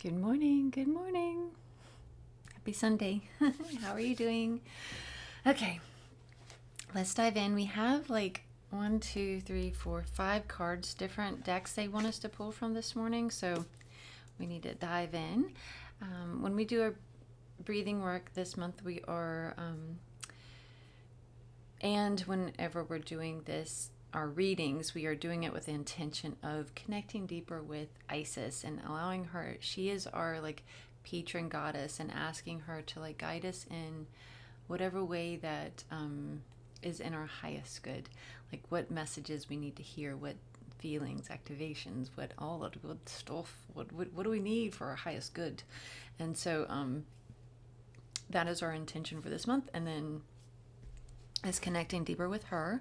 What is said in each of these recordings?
Good morning. Good morning. Happy Sunday. How are you doing? Okay, let's dive in. We have like 5 cards, different decks they want us to pull from this morning. So we need to dive in. When we do our breathing work this month, we are, and whenever we're doing this, our readings, we are doing it with the intention of connecting deeper with Isis and allowing her, she is our like patron goddess, and asking her to like guide us in whatever way that is in our highest good, like what messages we need to hear, what feelings, activations, what all of the good stuff, what do we need for our highest good. And so that is our intention for this month, and then is connecting deeper with her.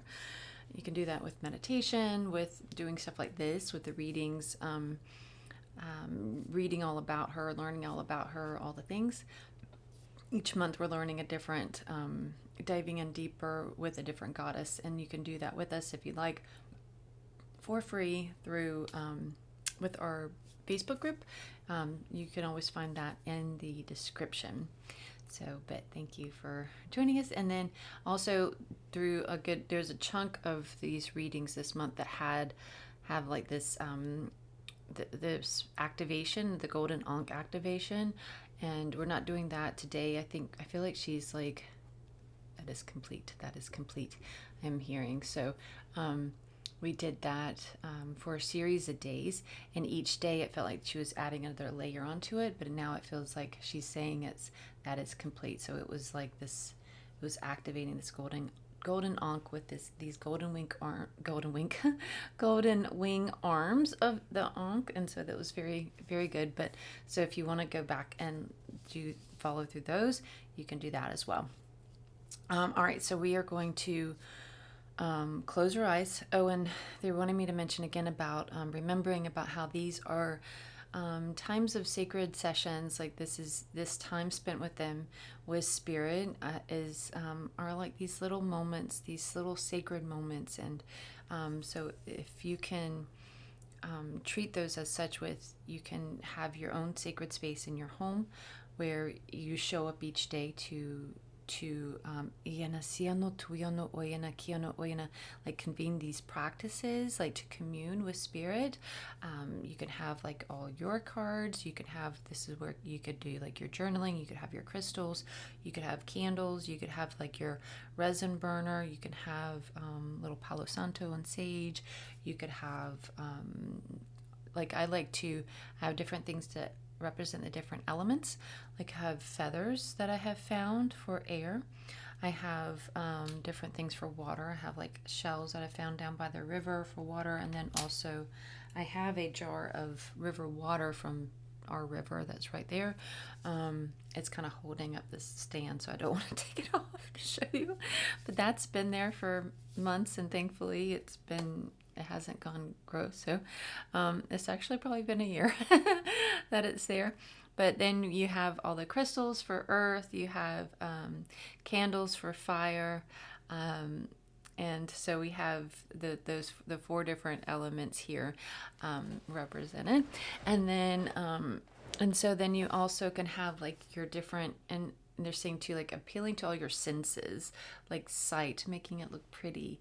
You can do that with meditation, with doing stuff like this, with the readings, reading all about her, learning all about her, all the things. Each month we're learning a different, diving in deeper with a different goddess, and you can do that with us if you'd like, for free through with our Facebook group. You can always find that in the description. So, but thank you for joining us. And then also there's a chunk of these readings this month that have like this this activation, the golden ankh activation, and we're not doing that today. I feel like she's like, that is complete, I'm hearing. So we did that for a series of days, and each day it felt like she was adding another layer onto it, but now it feels like she's saying that is complete. So it was like this, it was activating this golden ankh with these golden wing arms of the ankh, and so that was very, very good. But so if you want to go back and follow through those, you can do that as well. All right, so we are going to close your eyes. Oh, and they wanted me to mention again about remembering about how these are times of sacred sessions. Like this time spent with them, with spirit, are like these little moments, these little sacred moments. And so if you can treat those as such, you can have your own sacred space in your home where you show up each day to like convene these practices, like to commune with spirit. You can have like all your cards. You can have, this is where you could do like your journaling. You could have your crystals. You could have candles. You could have like your resin burner. You can have little Palo Santo and sage. You could have like, I like to have different things to represent the different elements. Like I have feathers that I have found for air. I have different things for water. I have like shells that I found down by the river for water, and then also I have a jar of river water from our river that's right there. It's kind of holding up this stand, so I don't want to take it off to show you, but that's been there for months, and thankfully it hasn't gone gross. So it's actually probably been a year that it's there. But then you have all the crystals for earth. You have candles for fire. And so we have the 4 different elements here represented. And then and so then you also can have like your different, and they're saying too, like appealing to all your senses, like sight, making it look pretty.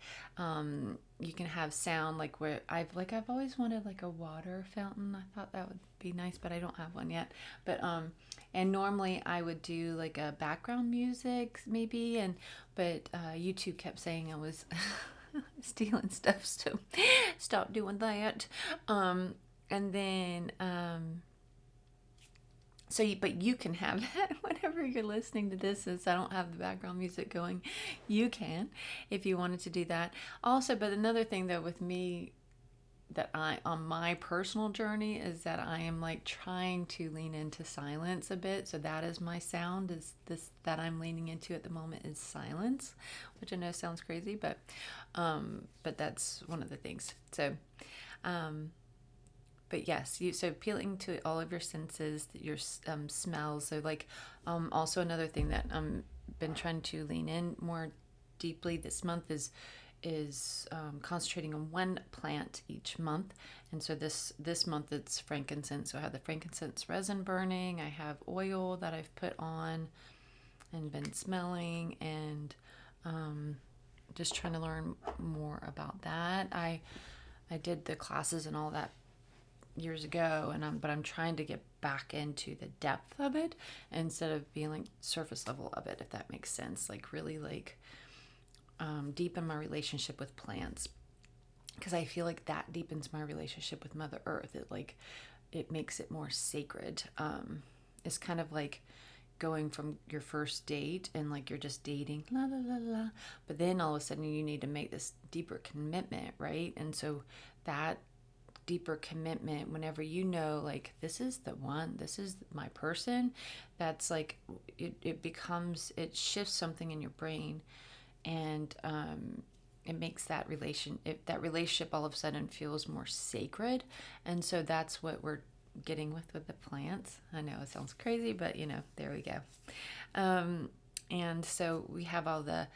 You can have sound, like where I've always wanted like a water fountain. I thought that would be nice, but I don't have one yet. But and normally I would do like a background music maybe, but YouTube kept saying I was stealing stuff, so stop doing that. And then but you can have that whenever you're listening to this. Since I don't have the background music going, you can, if you wanted to do that. Also, but another thing though with me, that on my personal journey, is that I am like trying to lean into silence a bit. So that is my sound, is this that I'm leaning into at the moment, is silence, which I know sounds crazy, but that's one of the things. So but yes, so appealing to all of your senses, your smells. So like also another thing that been trying to lean in more deeply this month is is concentrating on one plant each month. And so this month it's frankincense. So I have the frankincense resin burning. I have oil that I've put on and been smelling, and just trying to learn more about that. I did the classes and all that years ago, but I'm trying to get back into the depth of it instead of being like surface level of it, if that makes sense. Like really like deepen my relationship with plants, because I feel like that deepens my relationship with Mother Earth. It makes it more sacred. It's kind of like going from your first date and like you're just dating, la la la la, but then all of a sudden you need to make this deeper commitment, right? And so that deeper commitment, whenever you know like this is the one, this is my person, that's like it shifts something in your brain, and it makes that relationship all of a sudden feels more sacred. And so that's what we're getting with the plants. I know it sounds crazy, but there we go. And so we have all the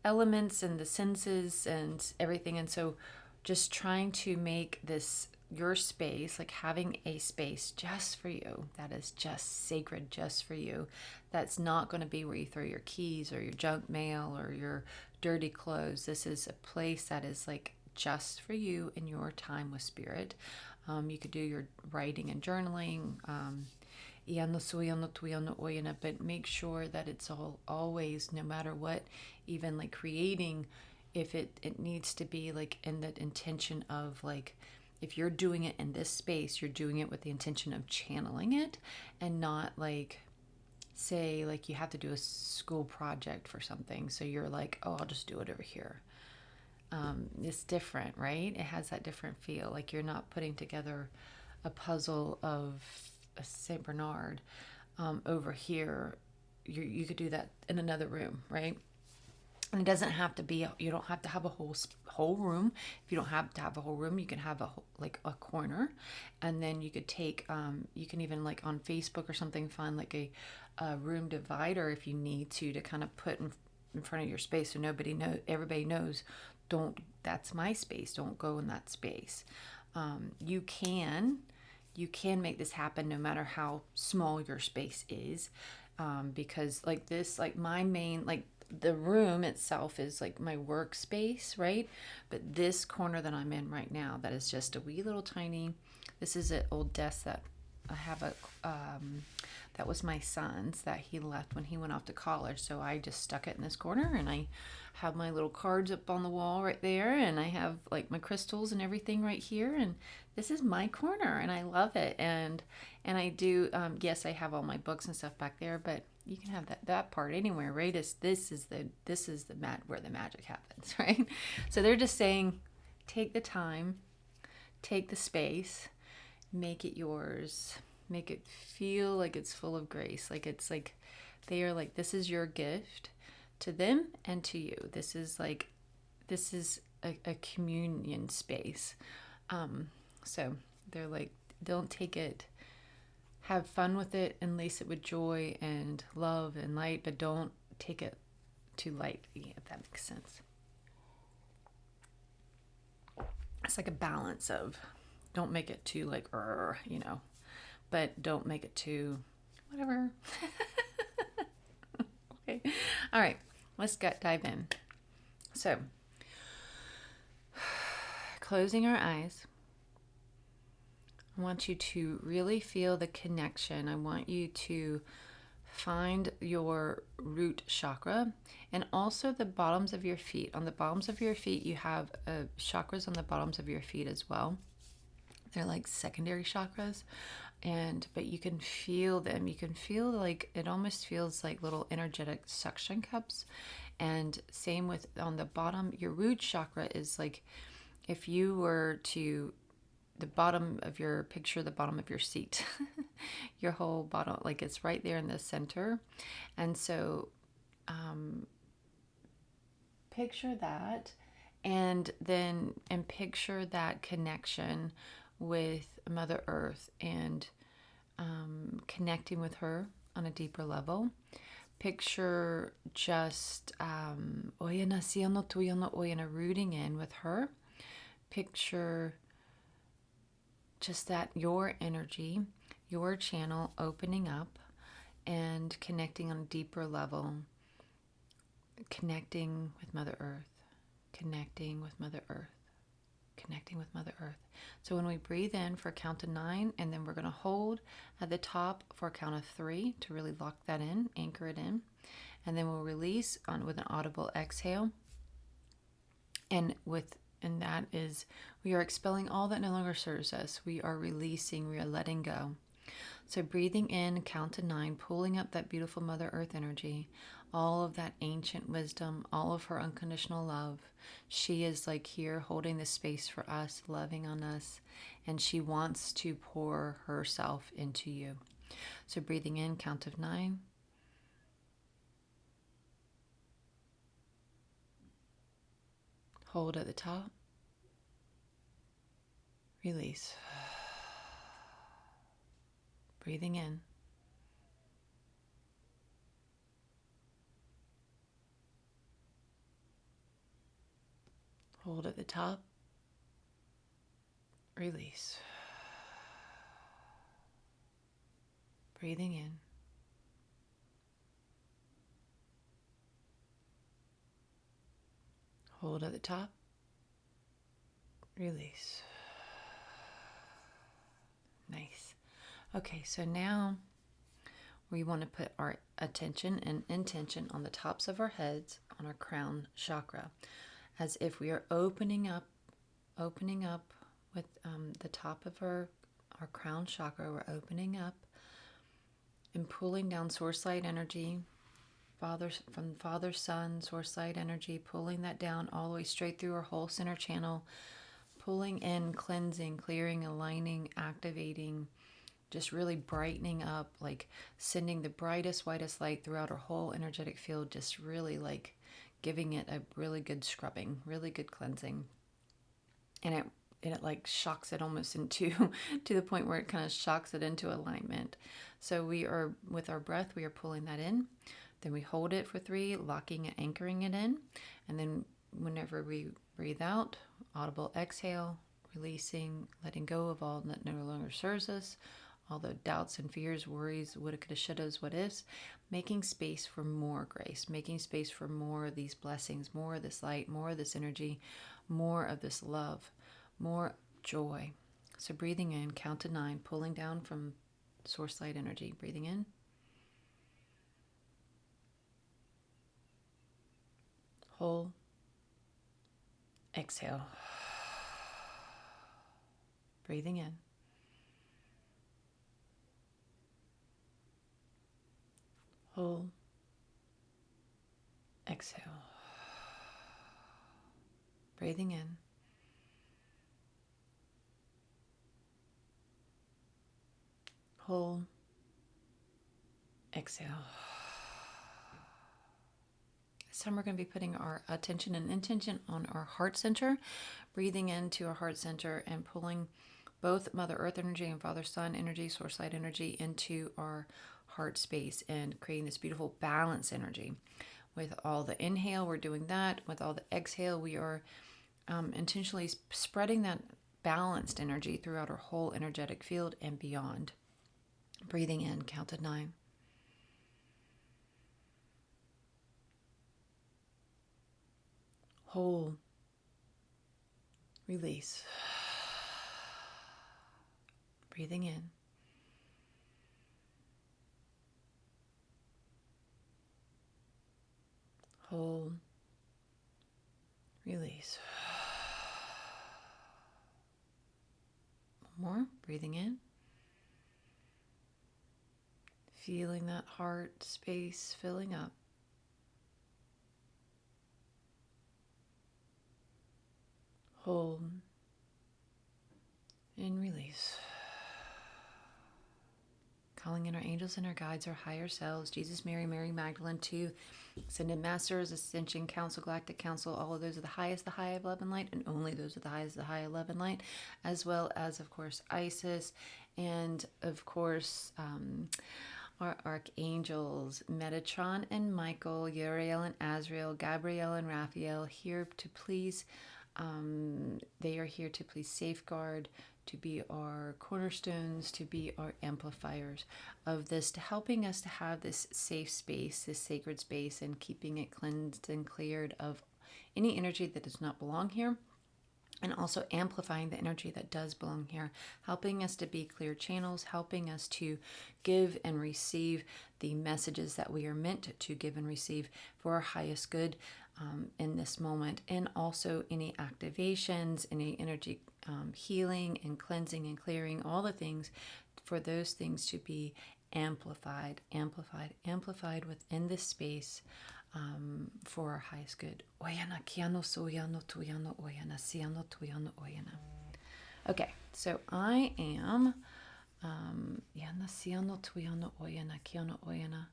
elements and the senses and everything, and so just trying to make this your space, like having a space just for you, that is just sacred, just for you. That's not going to be where you throw your keys or your junk mail or your dirty clothes. This is a place that is like just for you in your time with spirit. You could do your writing and journaling, but make sure that it's always, no matter what, even like creating, if it needs to be like in the intention of like, if you're doing it in this space, you're doing it with the intention of channeling it, and not like, say like you have to do a school project for something, so you're like, oh, I'll just do it over here. It's different, right? It has that different feel. Like you're not putting together a puzzle of a Saint Bernard over here. You could do that in another room, right? And it doesn't have to be, you don't have to have a whole room. If you don't have to have a whole room, you can have a corner. And then you could take, you can even like on Facebook or something, find like a room divider if you need to kind of put in front of your space, so everybody knows, that's my space, don't go in that space. You can make this happen no matter how small your space is, because like this, like my main, like the room itself is like my workspace, right? But this corner that I'm in right now, that is just a wee little tiny, this is an old desk that I have that was my son's, that he left when he went off to college. So I just stuck it in this corner, and I have my little cards up on the wall right there, and I have like my crystals and everything right here, and this is my corner, and I love it. And I do, yes, I have all my books and stuff back there, but you can have that part anywhere, right? This is where the magic happens, right? So they're just saying, take the time, take the space, make it yours, make it feel like it's full of grace, like it's like they are like, this is your gift to them and to you. This is a communion space. So they're like, don't take it, have fun with it and lace it with joy and love and light, but don't take it too lightly, if that makes sense. It's like a balance of, don't make it too like, but don't make it too whatever. Okay. All right. Let's dive in. So, closing our eyes. I want you to really feel the connection. I want you to find your root chakra and also the bottoms of your feet. On the bottoms of your feet, you have chakras on the bottoms of your feet as well. They're like secondary chakras, but you can feel them. You can feel like, it almost feels like little energetic suction cups. And same with on the bottom, your root chakra is like, if you were to the bottom of your seat, your whole bottom, like it's right there in the center. And so picture that, and picture that connection with Mother Earth, and connecting with her on a deeper level. Picture just oyana siano tuyano oyana rooting in with her. Picture just that your energy, your channel opening up and connecting on a deeper level, connecting with Mother Earth, connecting with Mother Earth, connecting with Mother Earth. So when we breathe in for a count of 9, and then we're going to hold at the top for a count of 3 to really lock that in, anchor it in, and then we'll release on with an audible exhale. And that is, we are expelling all that no longer serves us. We are releasing, we are letting go. So breathing in, count to 9, pulling up that beautiful Mother Earth energy, all of that ancient wisdom, all of her unconditional love. She is like here holding the space for us, loving on us, and she wants to pour herself into you. So breathing in, count of 9. Hold at the top. Release. Breathing in. Hold at the top. Release. Breathing in. Hold at the top. Release. Nice. Okay, so now we want to put our attention and intention on the tops of our heads, on our crown chakra, as if we are opening up with the top of our crown chakra. We're opening up and pulling down source light energy, from Father, Son, source light energy, pulling that down all the way straight through our whole center channel, pulling in, cleansing, clearing, aligning, activating, just really brightening up, like sending the brightest, whitest light throughout our whole energetic field, just really like giving it a really good scrubbing, really good cleansing. And it like shocks it almost into to the point where it kind of shocks it into alignment. So we are, with our breath, we are pulling that in. Then we hold it for 3, locking and anchoring it in. And then whenever we breathe out, audible exhale, releasing, letting go of all that no longer serves us, all the doubts and fears, worries, woulda, coulda, shouldas, what ifs, making space for more grace, making space for more of these blessings, more of this light, more of this energy, more of this love, more joy. So breathing in, count to 9, pulling down from source light energy. Breathing in. Hold. Exhale. Breathing in. Hold. Exhale. Breathing in. Hold. Exhale. This time we're going to be putting our attention and intention on our heart center, breathing into our heart center and pulling both Mother Earth energy and Father Sun energy, source light energy into our heart space and creating this beautiful balance energy. With all the inhale, we're doing that. With all the exhale, we are intentionally spreading that balanced energy throughout our whole energetic field and beyond. Breathing in, count to 9. Hold. Release. Breathing in. Hold. Release. One more. Breathing in. Feeling that heart space filling up. Hold. And release. Calling in our angels and our guides, our higher selves, Jesus, Mary, Mary Magdalene, to Ascended Masters, Ascension Council, Galactic Council, all of those are the highest, the high of love and light, and only those are the highest, the high of love and light, as well as, of course, Isis, and, of course, our archangels, Metatron and Michael, Uriel and Azrael, Gabriel and Raphael, here to please, they are here to please safeguard, to be our cornerstones, to be our amplifiers of this, to helping us to have this safe space, this sacred space, and keeping it cleansed and cleared of any energy that does not belong here, and also amplifying the energy that does belong here, helping us to be clear channels, helping us to give and receive the messages that we are meant to give and receive for our highest good in this moment, and also any activations, any energy healing and cleansing and clearing, all the things, for those things to be amplified within this space, for our highest good. Oyana kiano soyano tuyano oyana siano tuyano oyana. Okay, so I am yana siano tuyano oyana kiano oyana.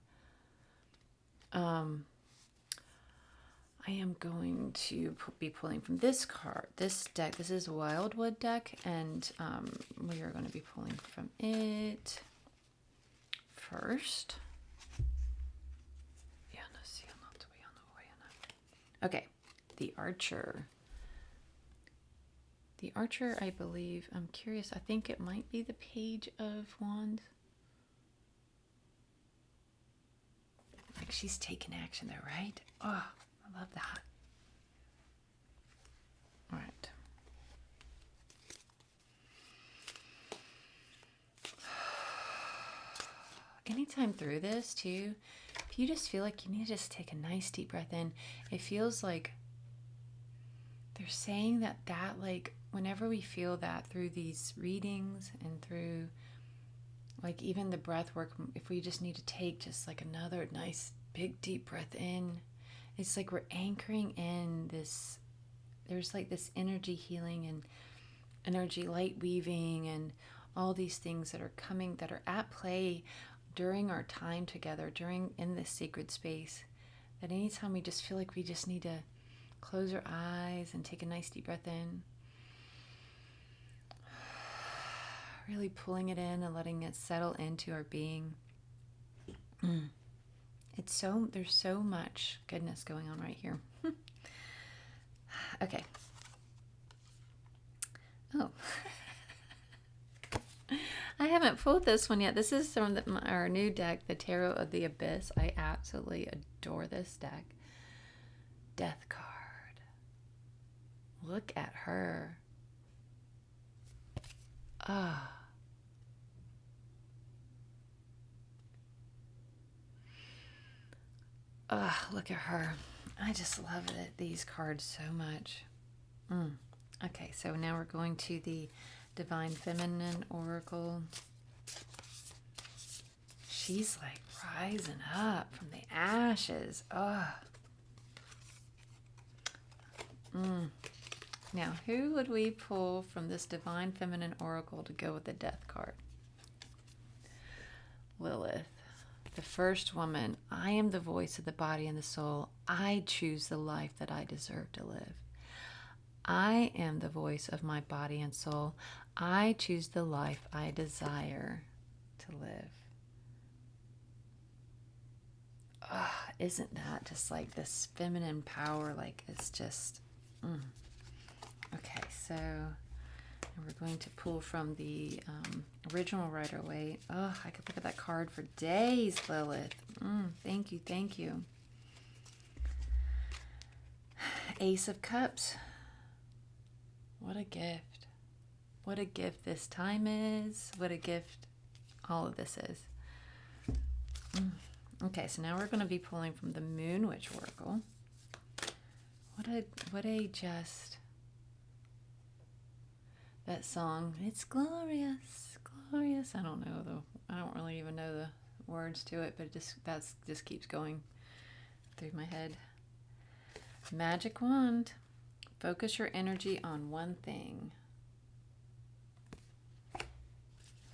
I am going to be pulling from this card, this deck. This is Wildwood deck, and we are going to be pulling from it first. Okay, the Archer. The Archer, I believe, I'm curious, I think it might be the Page of Wands. Like, she's taking action there, right? Oh, I love that. All right. Anytime through this, too, if you just feel like you need to just take a nice deep breath in, it feels like they're saying that like, whenever we feel that through these readings and through, like, even the breath work, if we just need to take just like another nice big deep breath in, it's like we're anchoring in this, there's like this energy healing and energy light weaving and all these things that are coming, that are at play during our time together, in this sacred space, that anytime we just feel like we just need to close our eyes and take a nice deep breath in, really pulling it in and letting it settle into our being. There's so much goodness going on right here. Okay. Oh. I haven't pulled this one yet. This is from our new deck, the Tarot of the Abyss. I absolutely adore this deck. Death card. Look at her. Ah. Look at her. I just love these cards so much. Okay, so now we're going to the Divine Feminine Oracle. She's like rising up from the ashes. Now, who would we pull from this Divine Feminine Oracle to go with the Death card? Lilith, the first woman. I am the voice of the body and the soul. I choose the life that I deserve to live. I am the voice of my body and soul. I choose the life I desire to live. Isn't that just like this feminine power? Like, it's just... Okay, so we're going to pull from the original Rider-Waite. I could look at that card for days, Lilith. Thank you, thank you. Ace of Cups. What a gift. What a gift this time is. What a gift all of this is. Okay, so now we're going to be pulling from the Moon Witch Oracle. What a just... That song, it's glorious, glorious. I don't know though. I don't really even know the words to it, but that just keeps going through my head. Magic wand. Focus your energy on one thing. I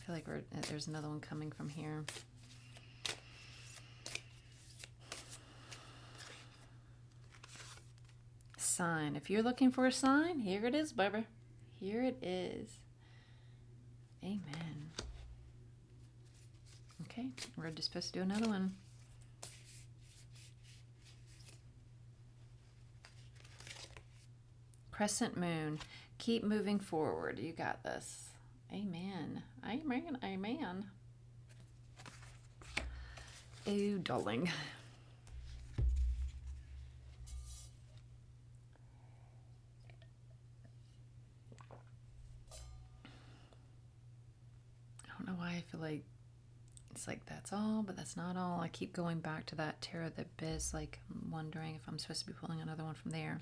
feel like there's another one coming from here. Sign. If you're looking for a sign, here it is, baby. Here it is. Amen. Okay, we're just supposed to do another one. Crescent moon. Keep moving forward. You got this. Amen. Amen. Amen. Oh, darling. I don't know why I feel like it's like that's all, but that's not all. I keep going back to that Tarot of the Abyss, like I'm wondering if I'm supposed to be pulling another one from there.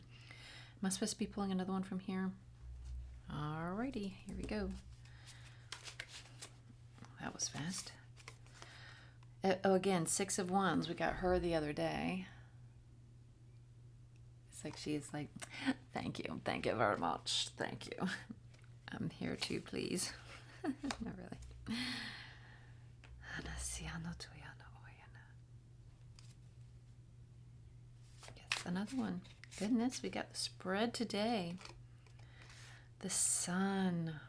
Am I supposed to be pulling another one from here? Alrighty, here we go. That was fast. Oh, again, 6 of Wands. We got her the other day. It's like she's like, thank you very much, thank you. I'm here too, please. Not really. Yes, another one. Goodness, we got the spread today. The sun.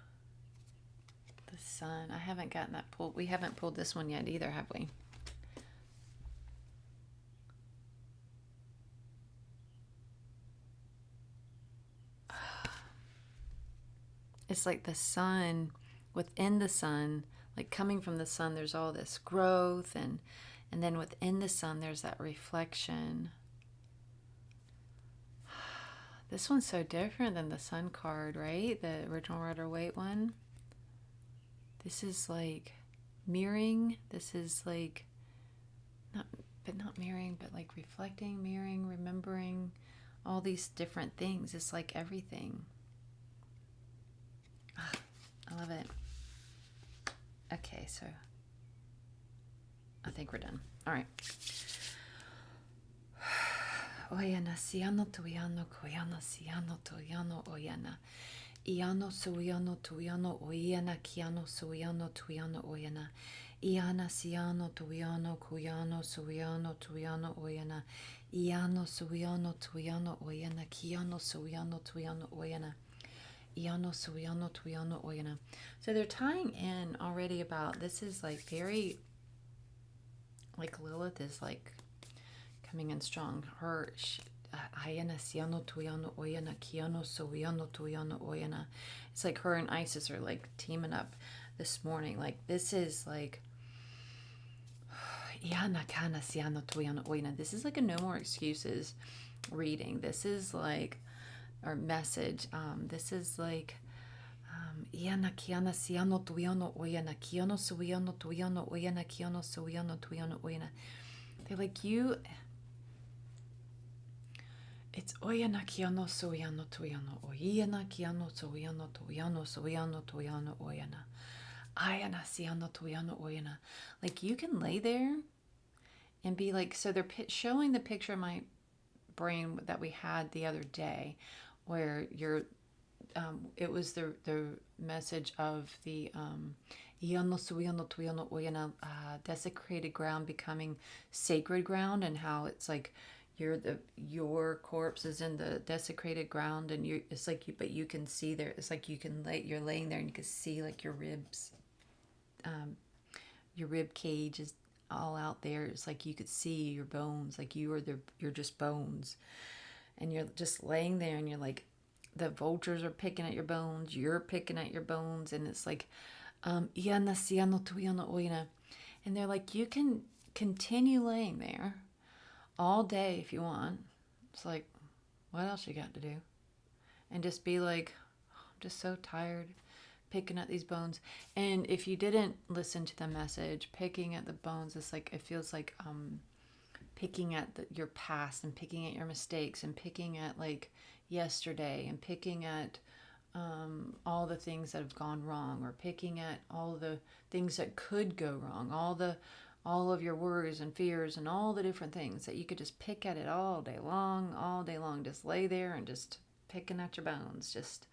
The sun. I haven't gotten that pulled. We haven't pulled this one yet either, have we? It's like the sun, within the sun, like coming from the sun, there's all this growth, and then within the sun, there's that reflection. This one's so different than the sun card, right? The original Rider-Waite one. This is like mirroring. This is like, not mirroring, but like reflecting, mirroring, remembering, all these different things. It's like everything. I love it. Okay, so I think we're done. All right. Oyana siano tuyano koyana siano tuyano oyana. Iano suyano tuyano oyana kiano suyano tuyano oyana. Iana siano tuyano koyano suyano tuyano oyana. Iano suyano tuyano oyana kiano suyano tuyano oyana. Iano suyano tuyano oyana. So they're tying in already about, this is like very, like Lilith is like coming in strong. Her ayana siano tuyano oyana kiano suyano tuyano oyana. It's like her and Isis are like teaming up this morning. Like this is like iana kana siano tuyano oyana. This is like a no more excuses reading. This is like our message. This is like iana kiana siano tuyano oyana kiano suyano tuyano oyana kiano suyano tuyano oyana. They're like you. It's oyana kiano suyano tuyano oyana kiano suyano tuyano suyano tuyano oyana. Ayana siano tuyano oyana. Like you can lay there and be like, so they're showing the picture in my brain that we had the other day, where you're, it was the message of the iano suyano tuyano oyana, desecrated ground becoming sacred ground, and how it's like your corpse is in the desecrated ground, and it's like you, but you can see there, it's like you can you're laying there and you can see like your ribs, your rib cage is all out there. It's like you could see your bones, like you're just bones, and you're just laying there, and you're like, the vultures are picking at your bones, you're picking at your bones, and it's like iana siano tuyano oyana, and they're like, you can continue laying there all day if you want. It's like, what else you got to do? And just be like, oh, I'm just so tired picking at these bones. And if you didn't listen to the message, picking at the bones is like, it feels like picking at your past, and picking at your mistakes, and picking at like yesterday, and picking at all the things that have gone wrong, or picking at all the things that could go wrong, all of your worries and fears, and all the different things that you could just pick at it all day long, just lay there and just picking at your bones, just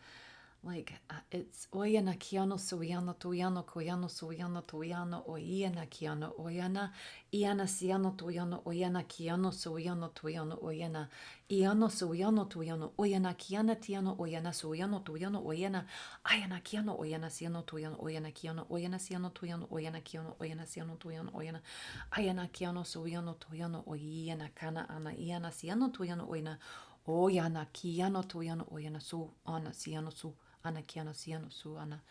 it's oyana kiano soyano toyano koyano soyano toyano oyana kiano oyana iana siano toyano oyana kiano soyano toyano oyana iano soyano toyano oyana kiana tiano oyana soyano toyano oyana ayana kiano oyana siano toyano oyana kiano oyana siano toyano oyana kiano oyana siano toyano oyana ayana kiano soyano toyano oyana kana ana iana siano toyano oyana oyana kiano toyano oyana so ana siano so ana kiana siano su ana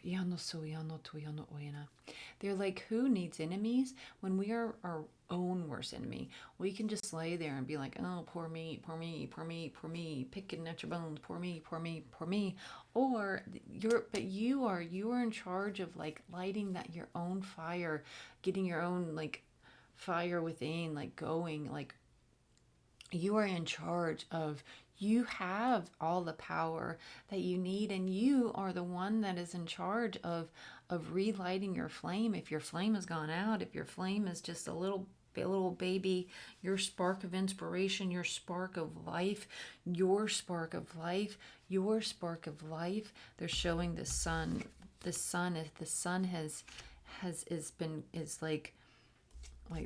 yano so yano to yano oyana. They're like, who needs enemies when we are our own worst enemy? We can just lay there and be like, oh, poor me, poor me, poor me, poor me, picking at your bones, poor me, poor me, poor me. Or you are in charge of like lighting that your own fire, getting your own like fire within, like going, like you are in charge of, you have all the power that you need, and you are the one that is in charge of relighting your flame. If your flame has gone out, if your flame is just a little baby, your spark of inspiration, your spark of life, your spark of life, your spark of life. They're showing the sun. The sun is like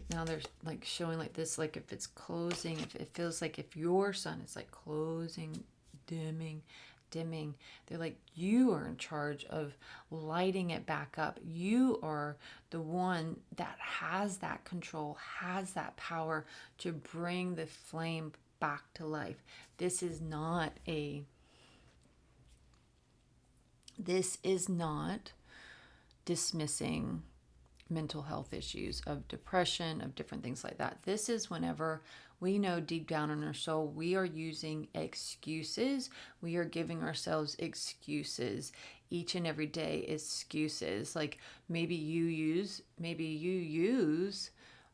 now they're like showing like this, like if it's closing, if it feels like if your sun is like closing, dimming, they're like, you are in charge of lighting it back up. You are the one that has that control, has that power to bring the flame back to life. This is not dismissing mental health issues, of depression, of different things like that. This is whenever we know deep down in our soul we are using excuses. We are giving ourselves excuses each and every day. Excuses like maybe you use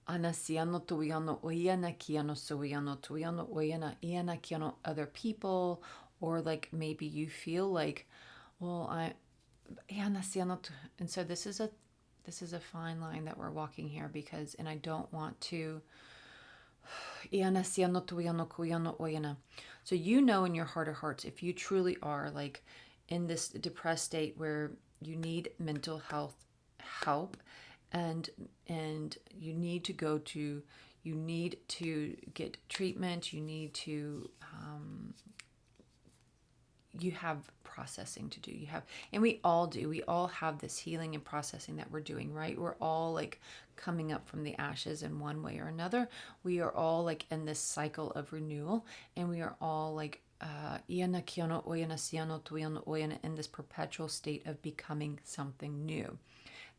anasiano tuiano oyana kiano soiano tuiano oyana iana kiano other people, or like maybe you feel like, well, and so this is a fine line that we're walking here, because, and I don't want to. So you know in your heart of hearts, if you truly are like in this depressed state where you need mental health help, and you need to get treatment, you have processing to do. And we all do. We all have this healing and processing that we're doing, right? We're all like coming up from the ashes in one way or another. We are all like in this cycle of renewal, and we are all like in this perpetual state of becoming something new.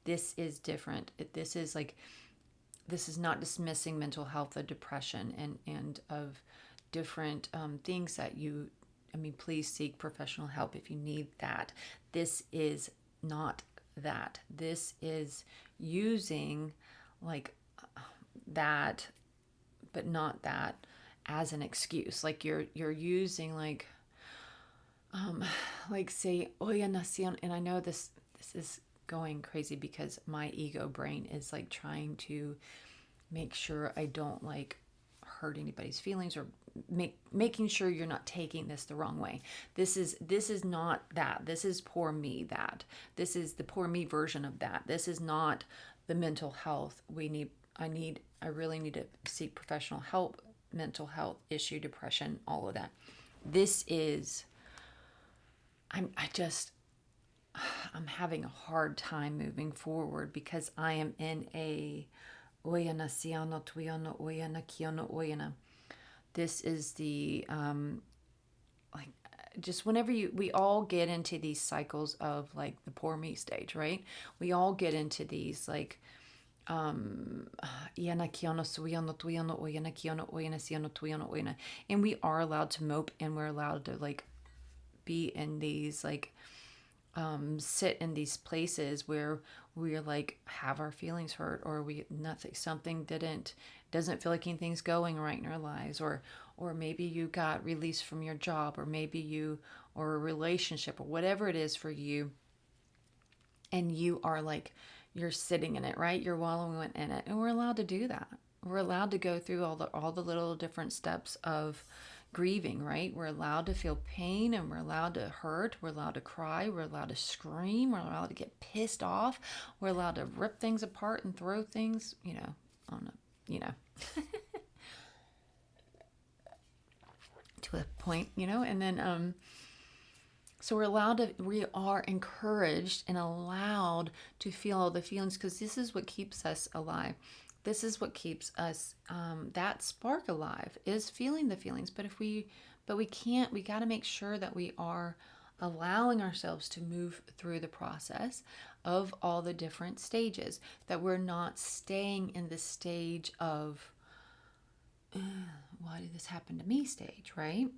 This is different. This is not dismissing mental health or depression and of different things that please seek professional help if you need that. This is not that. This is using like that, but not that, as an excuse. Like you're using like say, oh yeah, nacion. And I know this is going crazy because my ego brain is like trying to make sure I don't like hurt anybody's feelings, or making sure you're not taking this the wrong way. This is not that. This is poor me that. This is the poor me version of that. This is not the mental health I really need to seek professional help, mental health issue, depression, all of that. This is I'm having a hard time moving forward because I am in a oyana siano tuiano oyana kiano oyana. This is the just whenever we all get into these cycles of like the poor me stage, right? We all get into these like iana kiano suiano tuiano oyana kiano oyana siano tuiano oyana, and we are allowed to mope, and we're allowed to like be in these like sit in these places where we're like have our feelings hurt, or something doesn't feel like anything's going right in our lives, or maybe you got released from your job, or a relationship, or whatever it is for you, and you're sitting in it, right? You're wallowing in it, and we're allowed to do that. We're allowed to go through all the little different steps of grieving, right? We're allowed to feel pain, and we're allowed to hurt. We're allowed to cry. We're allowed to scream. We're allowed to get pissed off. We're allowed to rip things apart and throw things, on a, to a point, and then, so we are encouraged and allowed to feel all the feelings, because this is what keeps us alive. This is what keeps us, that spark alive, is feeling the feelings. But we can't, we got to make sure that we are allowing ourselves to move through the process of all the different stages, that we're not staying in the stage of, why did this happen to me stage, right?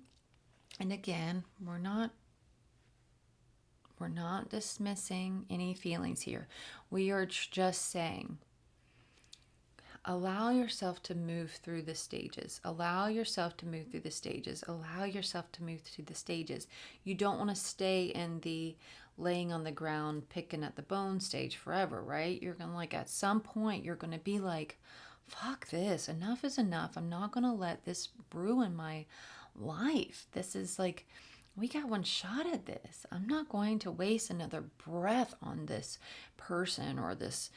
And again, we're not dismissing any feelings here. We are just saying, allow yourself to move through the stages. Allow yourself to move through the stages. Allow yourself to move through the stages. You don't want to stay in the laying on the ground, picking at the bone stage forever, right? You're going to, at some point, you're going to be like, fuck this. Enough is enough. I'm not going to let this ruin my life. This is we got one shot at this. I'm not going to waste another breath on this person or this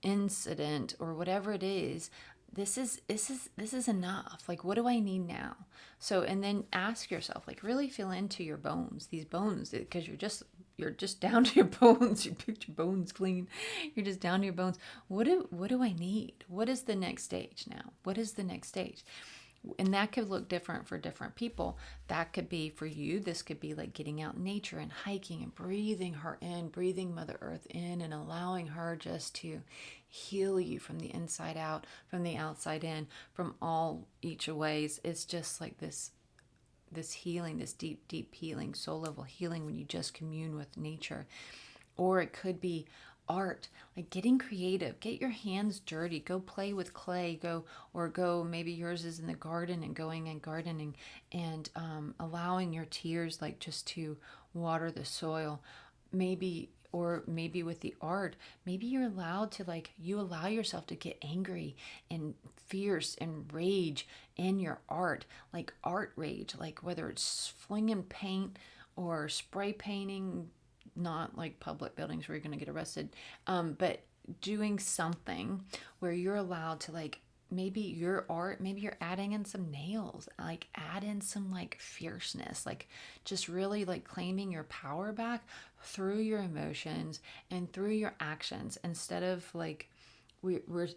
incident or whatever it is. This is enough. What do I need now? So, and then ask yourself, really feel into your bones, these bones, because you're just down to your bones. You picked your bones clean. You're just down to your bones. What do I need? What is the next stage now? What is the next stage? And that could look different for different people. That could be for you. This could be getting out in nature and hiking and breathing her in, breathing Mother Earth in, and allowing her just to heal you from the inside out, from the outside in, from all each ways. It's just this healing, this deep, deep healing, soul level healing when you just commune with nature. Or it could be art, getting creative. Get your hands dirty. Go play with clay. Go, maybe yours is in the garden, and going and gardening, and allowing your tears just to water the soil. Maybe with the art, maybe you're allowed to you allow yourself to get angry and fierce and rage in your art, art rage, whether it's flinging paint or spray painting, not public buildings where you're going to get arrested, but doing something where you're allowed to maybe your art, maybe you're adding in some nails, add in some fierceness, just really claiming your power back through your emotions and through your actions, instead of we're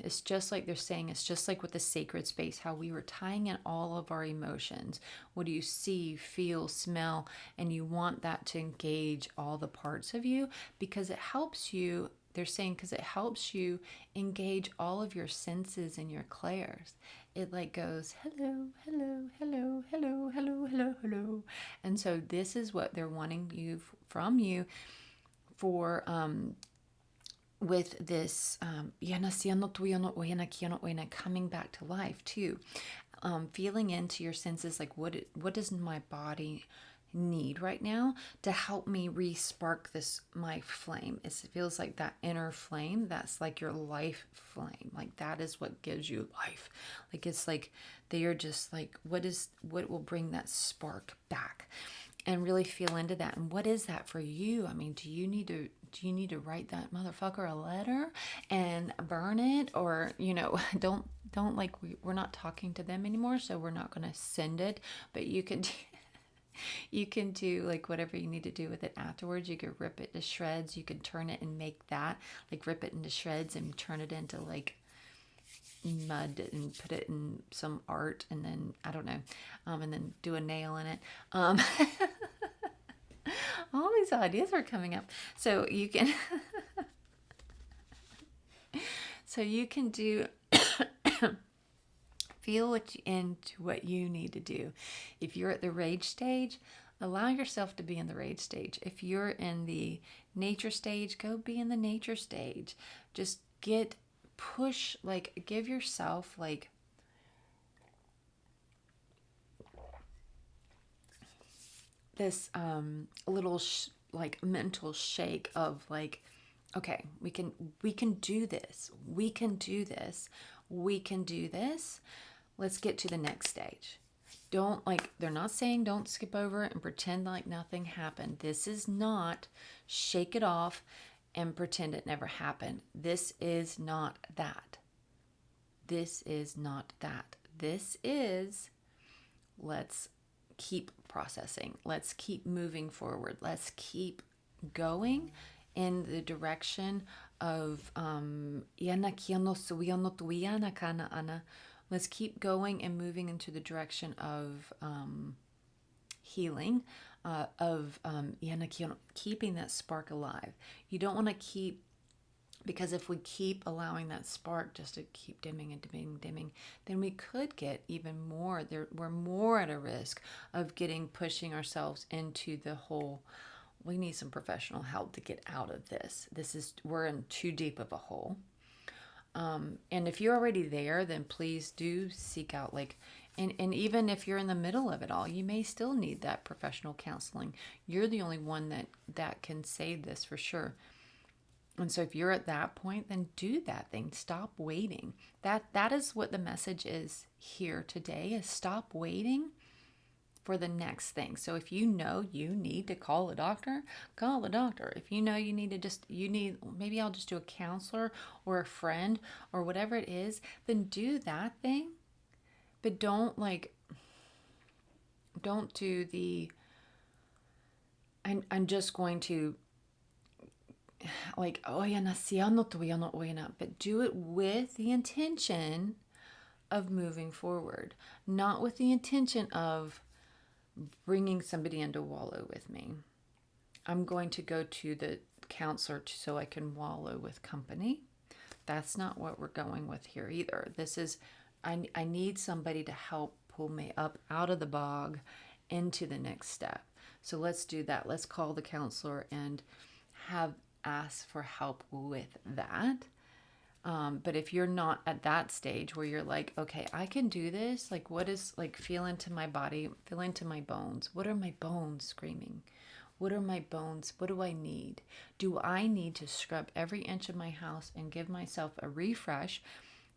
it's just they're saying, it's just with the sacred space, how we were tying in all of our emotions. What do you see, feel, smell? And you want that to engage all the parts of you, because it helps you. They're saying, because it helps you engage all of your senses and your clairs. It goes, hello, hello, hello, hello, hello, hello, hello. And so this is what they're wanting from you for, with this coming back to life too, feeling into your senses, what does my body need right now to help me re-spark my flame. It feels like that inner flame, that's your life flame, that is what gives you life. It's they are just what will bring that spark back, and really feel into that. And what is that for you? I mean, do you need to write that motherfucker a letter and burn it? Or, don't we're not talking to them anymore, so we're not going to send it, but you can do whatever you need to do with it afterwards. You could rip it to shreds. You could turn it and make that, rip it into shreds and turn it into mud and put it in some art, and then I don't know, and then do a nail in it. All these ideas are coming up. So you can do feel into what you need to do. If you're at the rage stage, allow yourself to be in the rage stage. If you're in the nature stage, go be in the nature stage. Just give yourself this little mental shake of okay, we can do this. We can do this. We can do this. Let's get to the next stage. don't, like, they're not saying don't skip over it and pretend like nothing happened. This is not shake it off and pretend it never happened. This is not that. This is not that. This is, let's keep processing. Let's keep moving forward. Let's keep going in the direction of let's keep going and moving into the direction of healing, keeping that spark alive. You don't want to keep, because if we keep allowing that spark just to keep dimming and dimming, then we could get even more. We're more at a risk of pushing ourselves into the hole. We need some professional help to get out of this. We're in too deep of a hole. And if you're already there, then please do seek out, and even if you're in the middle of it all, you may still need that professional counseling. You're the only one that can save this for sure. And so if you're at that point, then do that thing. Stop waiting. That is what the message is here today, is stop waiting for the next thing. So if you know you need to call a doctor, call a doctor. If you know maybe I'll just do a counselor or a friend or whatever it is, then do that thing. But don't do the, I'm just going to, but do it with the intention of moving forward, not with the intention of bringing somebody in to wallow with me. I'm going to go to the counselor so I can wallow with company. That's not what we're going with here either. This is, I need somebody to help pull me up out of the bog into the next step. So let's do that. Let's call the counselor and ask for help with that. But if you're not at that stage where you're like, okay, I can do this, feel into my body, feel into my bones. What are my bones screaming? What are my bones? What do I need? Do I need to scrub every inch of my house and give myself a refresh?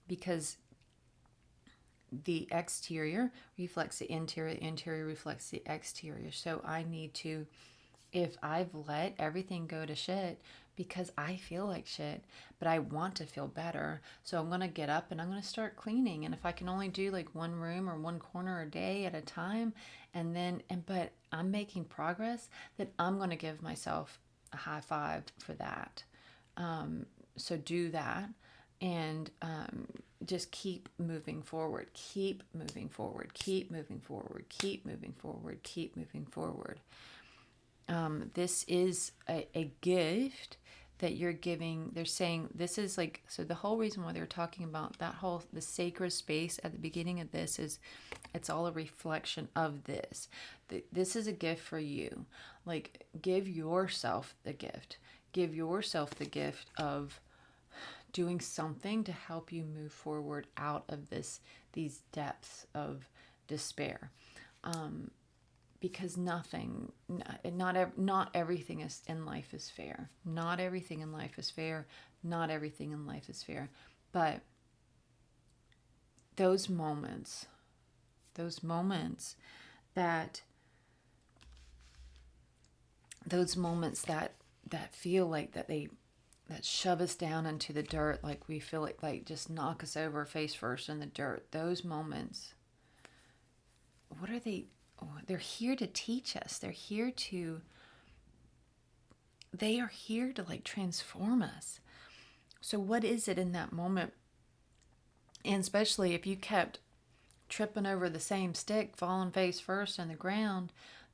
Because the exterior reflects the interior, the interior reflects the exterior. So I need to, if I've let everything go to shit because I feel like shit, but I want to feel better, so I'm going to get up and I'm going to start cleaning. And if I can only do one room or one corner a day at a time, but I'm making progress, then I'm going to give myself a high five for that. So do that, and just keep moving forward, keep moving forward, keep moving forward, keep moving forward, keep moving forward. This is a gift that you're giving. They're saying this is so the whole reason why they're talking about the sacred space at the beginning of this is it's all a reflection of this. This is a gift for you. Give yourself the gift. Give yourself the gift of doing something to help you move forward out of these depths of despair. Because not everything in life is fair. Not everything in life is fair. Not everything in life is fair. But those moments that feel like that shove us down into the dirt, like we feel like just knock us over face first in the dirt. Those moments, what are they? They're here to teach us. They are here to transform us. So what is it in that moment? And especially if you kept tripping over the same stick, falling face first in the ground,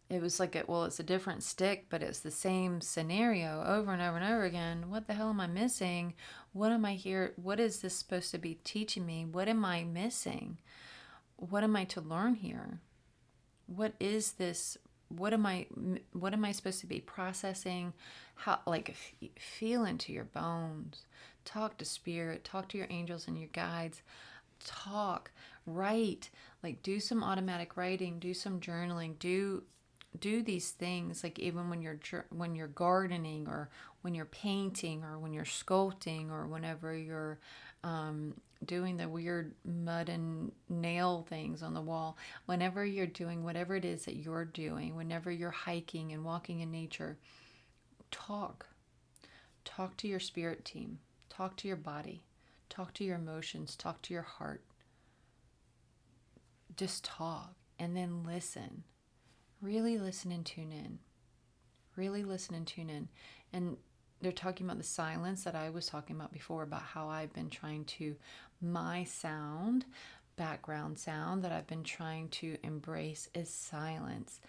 it was it's a different stick, but it's the same scenario over and over and over again. What the hell am I missing? What am I here? What is this supposed to be teaching me? What am I missing? What am I to learn here? What is this? What am I supposed to be processing? How, feel into your bones. Talk to spirit. Talk to your angels and your guides. Write. Do some automatic writing. Do some journaling. Do these things. Even when you're gardening, or when you're painting, or when you're sculpting, or whenever you're doing the weird mud and nail things on the wall, whenever you're doing whatever it is that you're doing, whenever you're hiking and walking in nature, talk. Talk to your spirit team. Talk to your body. Talk to your emotions. Talk to your heart. Just talk and then listen. Really listen and tune in. Really listen and tune in. And they're talking about the silence that I was talking about before, about how I've been trying to, my sound, background sound that I've been trying to embrace is silence.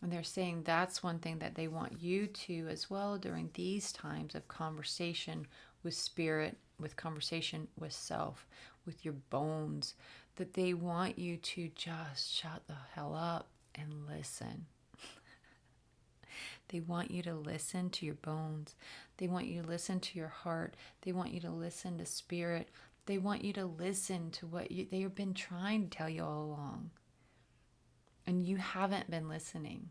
And they're saying that's one thing that they want you to as well during these times of conversation with spirit, with conversation with self, with your bones, that they want you to just shut the hell up and listen. They want you to listen to your bones. They want you to listen to your heart. They want you to listen to spirit. They want you to listen to what they have been trying to tell you all along. And you haven't been listening.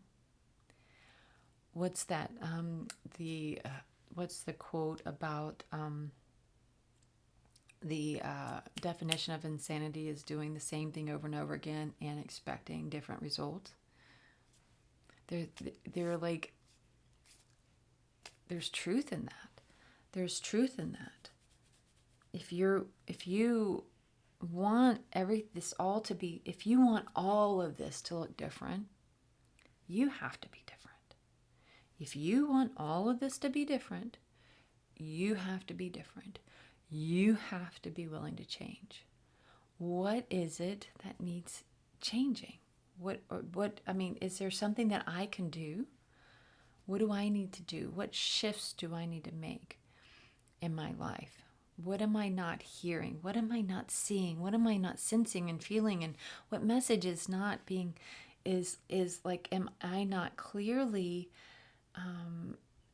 What's that? What's the quote about the definition of insanity is doing the same thing over and over again and expecting different results? They're like, there's truth in that. There's truth in that. If you want if you want all of this to look different, you have to be different. If you want all of this to be different, you have to be different. You have to be willing to change. What is it that needs changing? Is there something that I can do? What do I need to do? What shifts do I need to make in my life? What am I not hearing? What am I not seeing? What am I not sensing and feeling? And what message is not being, is like, am I not clearly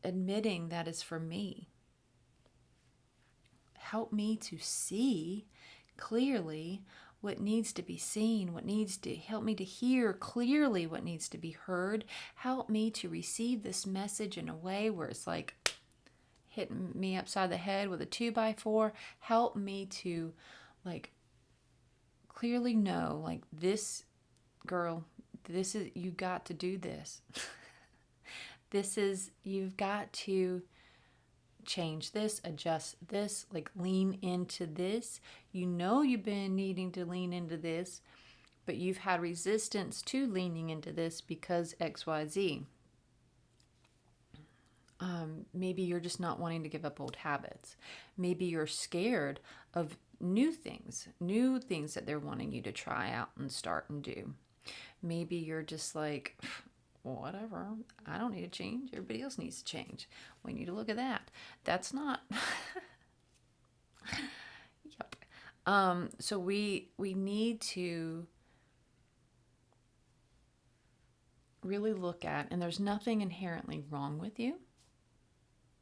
admitting that is for me? Help me to see clearly what needs to be seen, help me to hear clearly what needs to be heard. Help me to receive this message in a way where it's like hitting me upside the head with a 2x4. Help me to like clearly know, like, this girl, this is, you got to do this. You've got to change this, adjust this, like lean into this. You've been needing to lean into this, but you've had resistance to leaning into this because XYZ. Maybe you're just not wanting to give up old habits. Maybe you're scared of new things that they're wanting you to try out and start and do. Maybe you're just like, whatever, I don't need to change. Everybody else needs to change. We need to look at that. That's not. Yep. So we need to really look at, and there's nothing inherently wrong with you.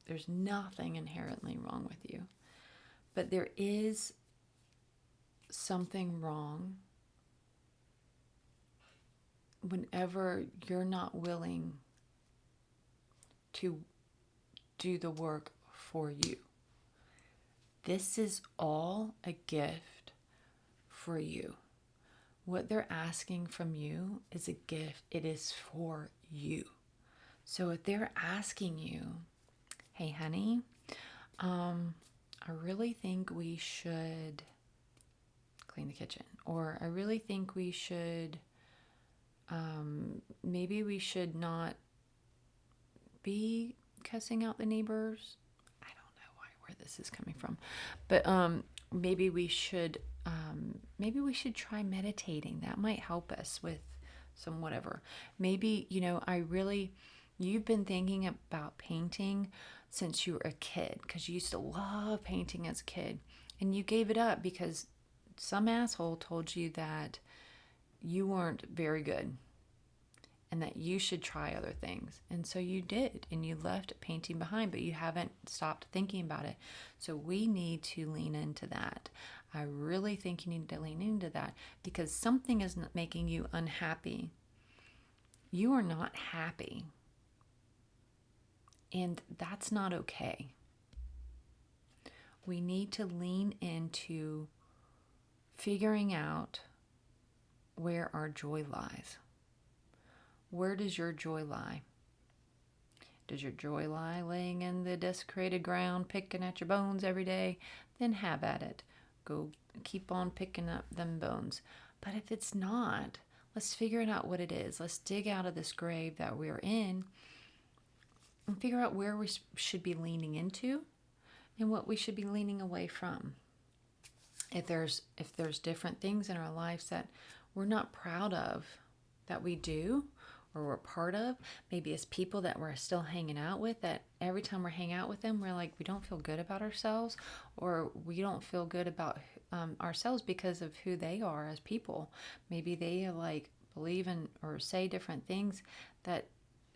There's nothing inherently wrong with you. But there is something wrong whenever you're not willing to do the work for you. This is all a gift for you. What they're asking from you is a gift. It is for you. So if they're asking you, hey, honey, I really think we should clean the kitchen, or I really think we should, maybe we should not be cussing out the neighbors. I don't know where this is coming from, but maybe we should try meditating. That might help us with some whatever. Maybe, you've been thinking about painting since you were a kid, because you used to love painting as a kid, and you gave it up because some asshole told you that you weren't very good and that you should try other things. And so you did, and you left painting behind, but you haven't stopped thinking about it. So we need to lean into that. I really think you need to lean into that, because something is making you unhappy. You are not happy. And that's not okay. We need to lean into figuring out where our joy lies. Where does your joy lie? Does your joy lie laying in the desecrated ground, picking at your bones every day? Then have at it. Go keep on picking up them bones. But if it's not, let's figure it out what it is. Let's dig out of this grave that we're in and figure out where we should be leaning into and what we should be leaning away from. If there's different things in our lives that we're not proud of that we do or we're part of, maybe it's people that we're still hanging out with, that every time we hang out with them, we're like, we don't feel good about ourselves, or we don't feel good about ourselves because of who they are as people. Maybe they like believe in or say different things that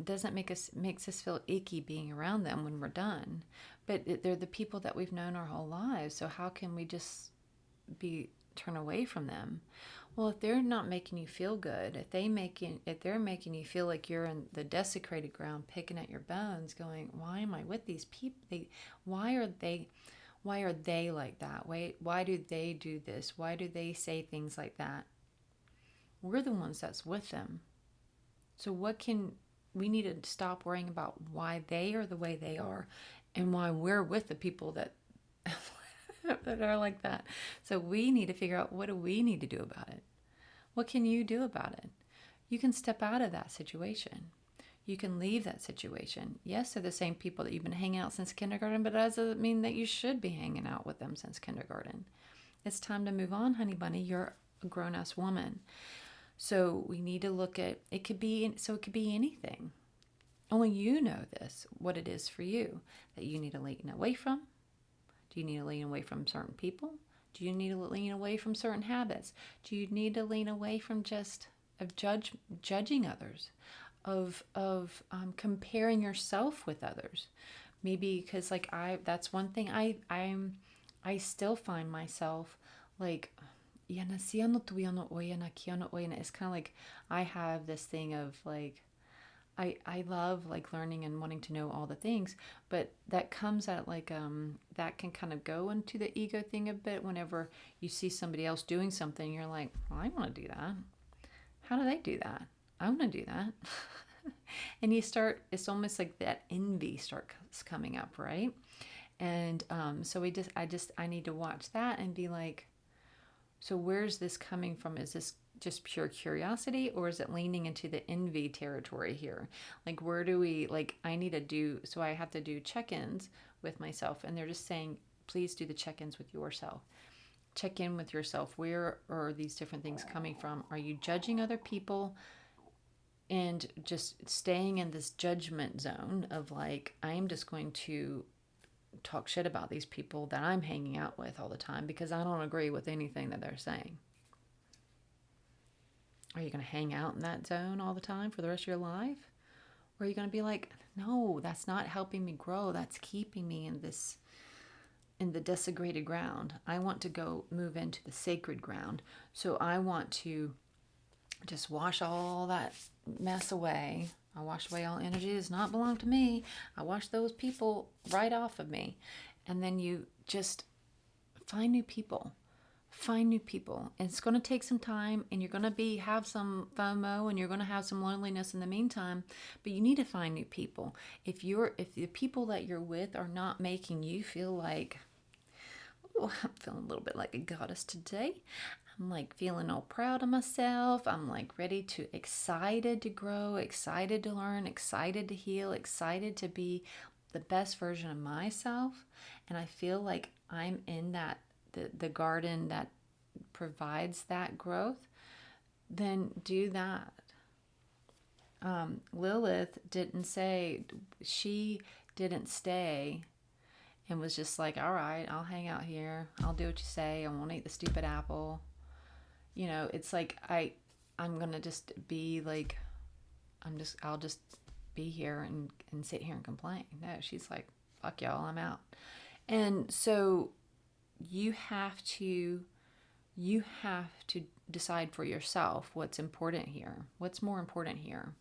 doesn't makes us feel icky being around them when we're done. But they're the people that we've known our whole lives. So how can we just turn away from them? Well, if they're not making you feel good, if they're making you feel like you're in the desecrated ground, picking at your bones, going, why am I with these people? Why are they like that? Why do they do this? Why do they say things like that? We're the ones that's with them. So we need to stop worrying about why they are the way they are and why we're with the people that that are like that. So we need to figure out, what do we need to do about it? What can you do about it? You can step out of that situation. You can leave that situation. Yes, they're the same people that you've been hanging out since kindergarten, but that doesn't mean that you should be hanging out with them since kindergarten. It's time to move on, honey bunny. You're a grown-ass woman. So we need to look at, it could be anything. Only you know what it is for you that you need to lean away from. Do you need to lean away from certain people? Do you need to lean away from certain habits? Do you need to lean away from judging others, of comparing yourself with others? Maybe because that's one thing I still find myself like, it's kind of like I have this thing of like, I love like learning and wanting to know all the things, but that comes at like that can kind of go into the ego thing a bit whenever you see somebody else doing something. You're like, well, I want to do that. How do they do that? I want to do that. And it's almost like that envy starts coming up, right? And so I need to watch that and be like, so where's this coming from? Is this just pure curiosity, or is it leaning into the envy territory here? Like, where do we, like, I have to do check-ins with myself, and they're just saying, please do the check-ins with yourself. Check in with yourself. Where are these different things coming from? Are you judging other people and just staying in this judgment zone of like, I'm just going to talk shit about these people that I'm hanging out with all the time because I don't agree with anything that they're saying? Are you going to hang out in that zone all the time for the rest of your life? Or are you going to be like, no, that's not helping me grow. That's keeping me in the desecrated ground. I want to go move into the sacred ground. So I want to just wash all that mess away. I wash away all energy that does not belong to me. I wash those people right off of me. And then you just find new people. Find new people. And it's going to take some time, and you're going to have some FOMO, and you're going to have some loneliness in the meantime, but you need to find new people. If the people that you're with are not making you feel like, oh, I'm feeling a little bit like a goddess today. I'm like feeling all proud of myself. I'm like excited to grow, excited to learn, excited to heal, excited to be the best version of myself. And I feel like I'm in the garden that provides that growth. Then do that. Lilith didn't stay and was just like, all right, I'll hang out here. I'll do what you say. I won't eat the stupid apple. It's like I'm gonna just be like, I'll just be here and sit here and complain. No, she's like, fuck y'all, I'm out. And so you have to decide for yourself what's important here. What's more important here?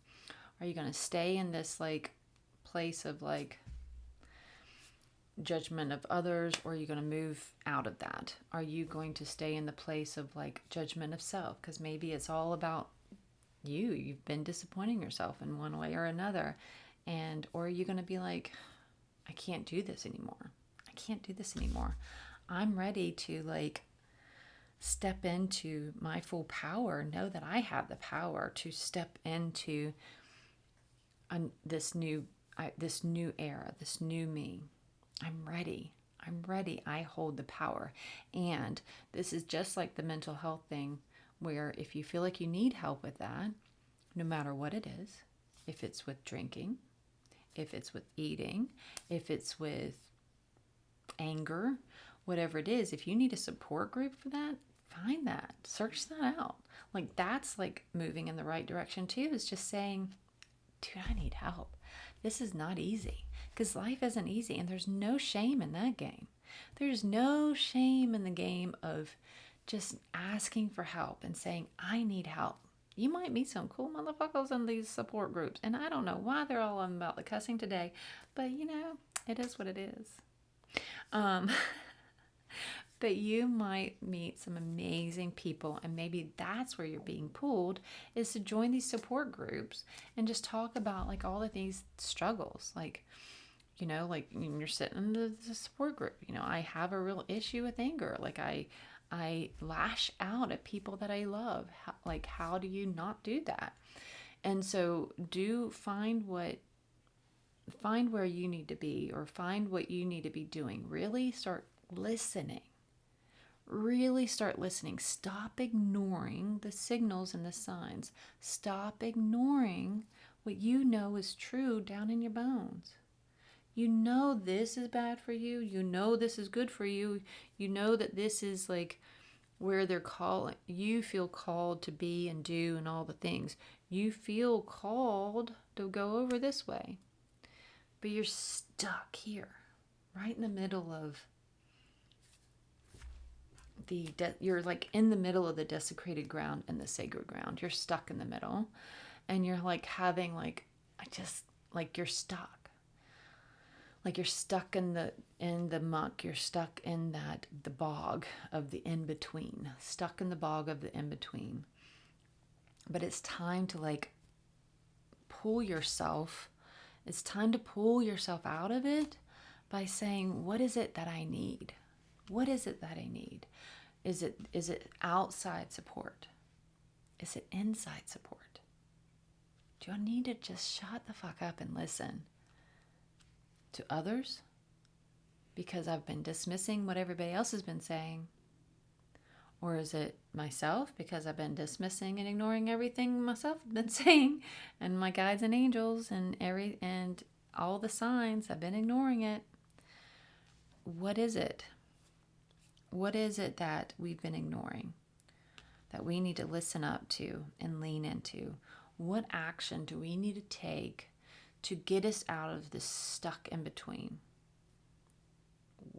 Are you gonna stay in this like place of like judgment of others, or are you going to move out of that? Are you going to stay in the place of like judgment of self? Because maybe it's all about you've been disappointing yourself in one way or another. And, or are you going to be like, I can't do this anymore. I can't do this anymore. I'm ready to like step into my full power, know that I have the power to step into this new era, this new me. I'm ready. I'm ready. I hold the power. And this is just like the mental health thing, where if you feel like you need help with that, no matter what it is, if it's with drinking, if it's with eating, if it's with anger, whatever it is, if you need a support group for that, find that, search that out. Like that's like moving in the right direction too, is just saying, dude, I need help. This is not easy, because life isn't easy, and there's no shame in that game. There's no shame in the game of just asking for help and saying, I need help. You might meet some cool motherfuckers in these support groups, and I don't know why they're all on about the cussing today, but you know, it is what it is. But you might meet some amazing people, and maybe that's where you're being pulled, is to join these support groups and just talk about like all of these struggles. Like, you know, like you're sitting in the support group, you know, I have a real issue with anger. Like I lash out at people that I love. How do you not do that? And so find where you need to be, or find what you need to be doing. Really start listening. Really start listening. Stop ignoring the signals and the signs. Stop ignoring what you know is true down in your bones. You know this is bad for you. You know this is good for you. You know that this is like where they're calling. You feel called to be and do and all the things. You feel called to go over this way. But you're stuck here, right in the middle of you're like in the middle of the desecrated ground and the sacred ground. You're stuck in the middle, and you're like having like, you're stuck. Like you're stuck in the muck. You're stuck in the bog of the in between. Stuck in the bog of the in between. But it's time to like pull yourself. It's time to pull yourself out of it by saying, what is it that I need? What is it that I need? Is it outside support? Is it inside support? Do I need to just shut the fuck up and listen to others because I've been dismissing what everybody else has been saying? Or is it myself because I've been dismissing and ignoring everything myself has been saying, and my guides and angels and all the signs, I've been ignoring it? What is it? What is it that we've been ignoring that we need to listen up to and lean into? What action do we need to take to get us out of this stuck in between?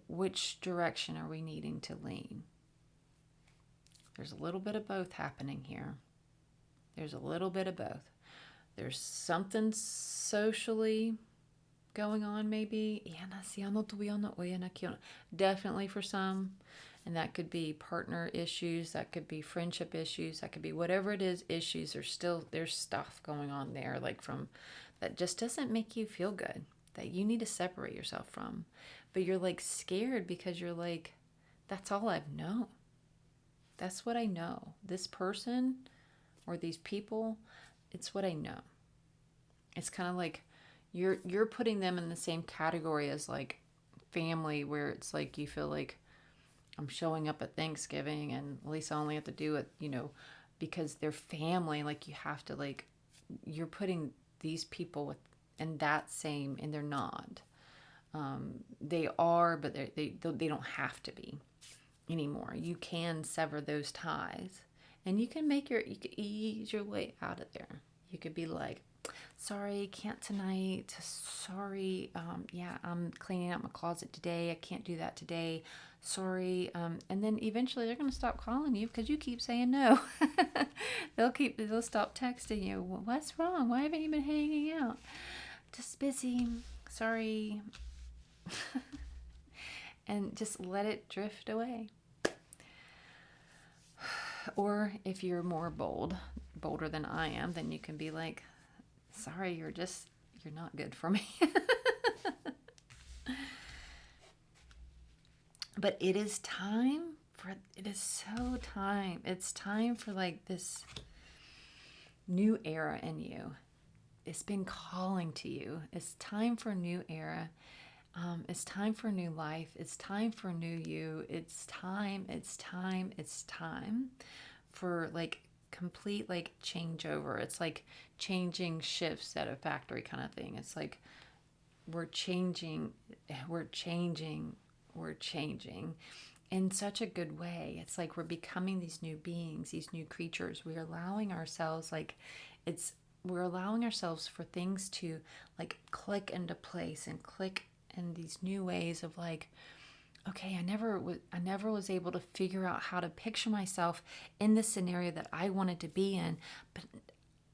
Which direction are we needing to lean? There's a little bit of both happening here. There's a little bit of both. There's something socially going on, maybe. Definitely for some. And that could be partner issues, that could be friendship issues, that could be whatever it is, issues. There's stuff going on there, like from that just doesn't make you feel good, that you need to separate yourself from. But you're like scared because you're like, that's all I've known. That's what I know. This person or these people, it's what I know. It's kind of like you're putting them in the same category as like family, where it's like you feel like I'm showing up at Thanksgiving and at least I only have to do it, because they're family. Like you have to you're putting these people in that same, and they're not. They are, but they don't have to be anymore. You can sever those ties, and you can ease your way out of there. You could be like, sorry, can't tonight. Sorry, I'm cleaning out my closet today. I can't do that today. Sorry. And then eventually they're going to stop calling you because you keep saying no. They'll stop texting you. Well, what's wrong? Why haven't you been hanging out? Just busy. Sorry. and just let it drift away. Or if you're more bolder than I am, then you can be like, sorry, you're not good for me. But it is time for, it's time for like this new era in you. It's been calling to you. It's time for a new era. It's time for a new life. It's time for a new you. It's time for like complete like changeover. It's like changing shifts at a factory kind of thing. It's like we're changing in such a good way. It's like we're becoming these new beings, these new creatures. We're allowing ourselves for things to like click into place and click in these new ways of like, okay, I never was able to figure out how to picture myself in the scenario that I wanted to be in, but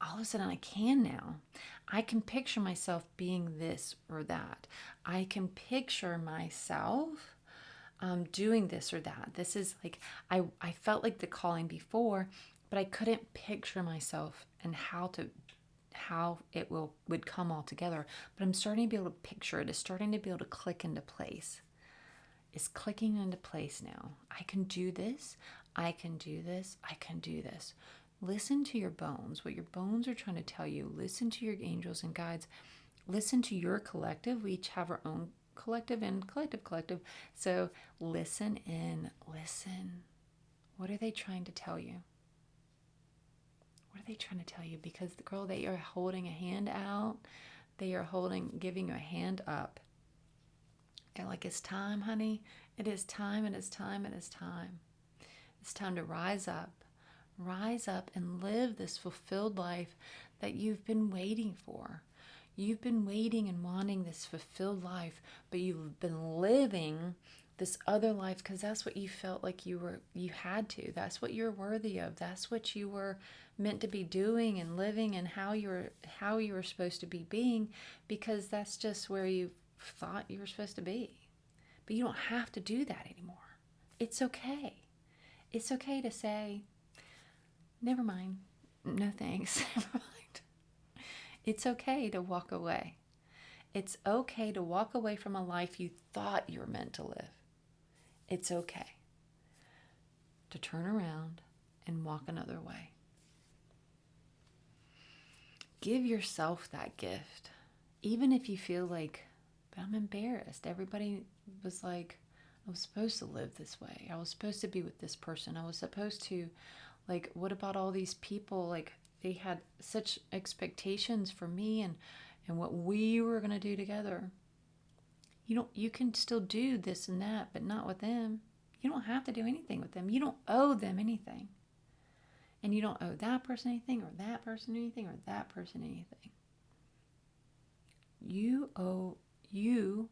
all of a sudden I can now. I can picture myself being this or that. I can picture myself doing this or that. This is like, I felt like the calling before, but I couldn't picture myself and how it would come all together. But I'm starting to be able to picture it. It's starting to be able to click into place. It's clicking into place now. I can do this. I can do this. I can do this. Listen to your bones, what your bones are trying to tell you. Listen to your angels and guides. Listen to your collective. We each have our own collective and collective. So listen in, listen. What are they trying to tell you? What are they trying to tell you? Because the girl, they are holding a hand out. They are giving you a hand up. And like, it's time, honey. It is time, it is time, it is time. It's time to rise up. Rise up and live this fulfilled life that you've been waiting for. You've been waiting and wanting this fulfilled life, but you've been living this other life because that's what you felt like you had to. That's what you're worthy of. That's what you were meant to be doing and living, and how you were supposed to be being, because that's just where you thought you were supposed to be. But you don't have to do that anymore. It's okay. It's okay to say, never mind. No thanks. Never mind. It's okay to walk away. It's okay to walk away from a life you thought you were meant to live. It's okay to turn around and walk another way. Give yourself that gift. Even if you feel like, but I'm embarrassed. Everybody was like, I was supposed to live this way. I was supposed to be with this person. I was supposed to, like, what about all these people? Like, they had such expectations for me and what we were going to do together. You can still do this and that, but not with them. You don't have to do anything with them. You don't owe them anything. And you don't owe that person anything, or that person anything, or that person anything. You owe you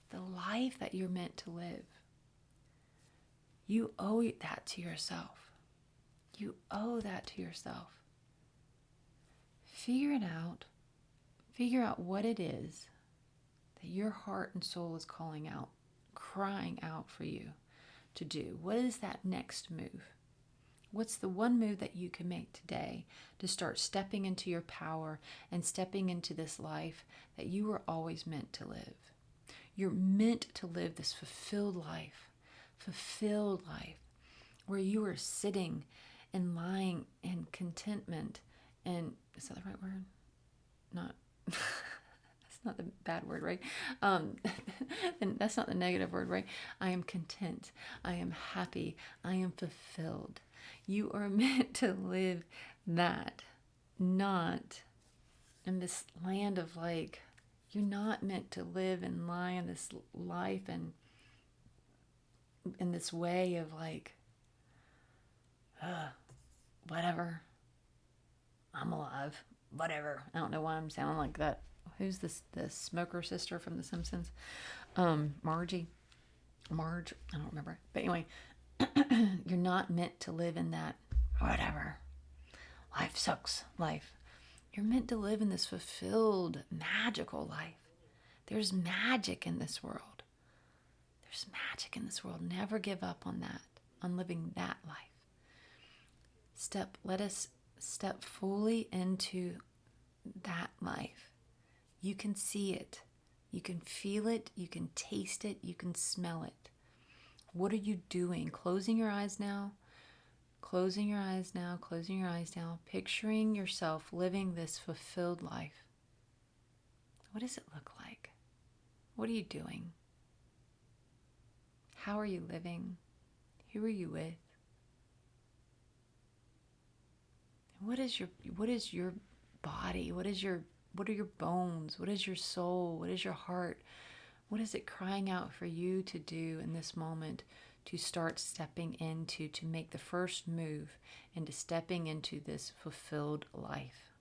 the life that you're meant to live. You owe that to yourself. You owe that to yourself. Figure it out. Figure out what it is that your heart and soul is calling out, crying out for you to do. What is that next move? What's the one move that you can make today to start stepping into your power and stepping into this life that you were always meant to live? You're meant to live this fulfilled life where you are sitting and lying in contentment. And is that the right word? Not, that's not the bad word, right? That's not the negative word, right? I am content. I am happy. I am fulfilled. You are meant to live that, not in this land of like, you're not meant to live and lie in this life and in this way of like, whatever. I'm alive. Whatever. I don't know why I'm sounding like that. Who's the smoker sister from The Simpsons? Marge. I don't remember. But anyway, you're not meant to live in that whatever. Life sucks. Life. You're meant to live in this fulfilled, magical life. There's magic in this world. There's magic in this world. Never give up on that, on living that life. Let us step fully into that life. You can see it. You can feel it. You can taste it. You can smell it. What are you doing? Closing your eyes now. Closing your eyes now. Closing your eyes now. Picturing yourself living this fulfilled life. What does it look like? What are you doing? How are you living? Who are you with? What is your body? What are your bones? What is your soul? What is your heart? What is it crying out for you to do in this moment to start stepping into, to make the first move into stepping into this fulfilled life?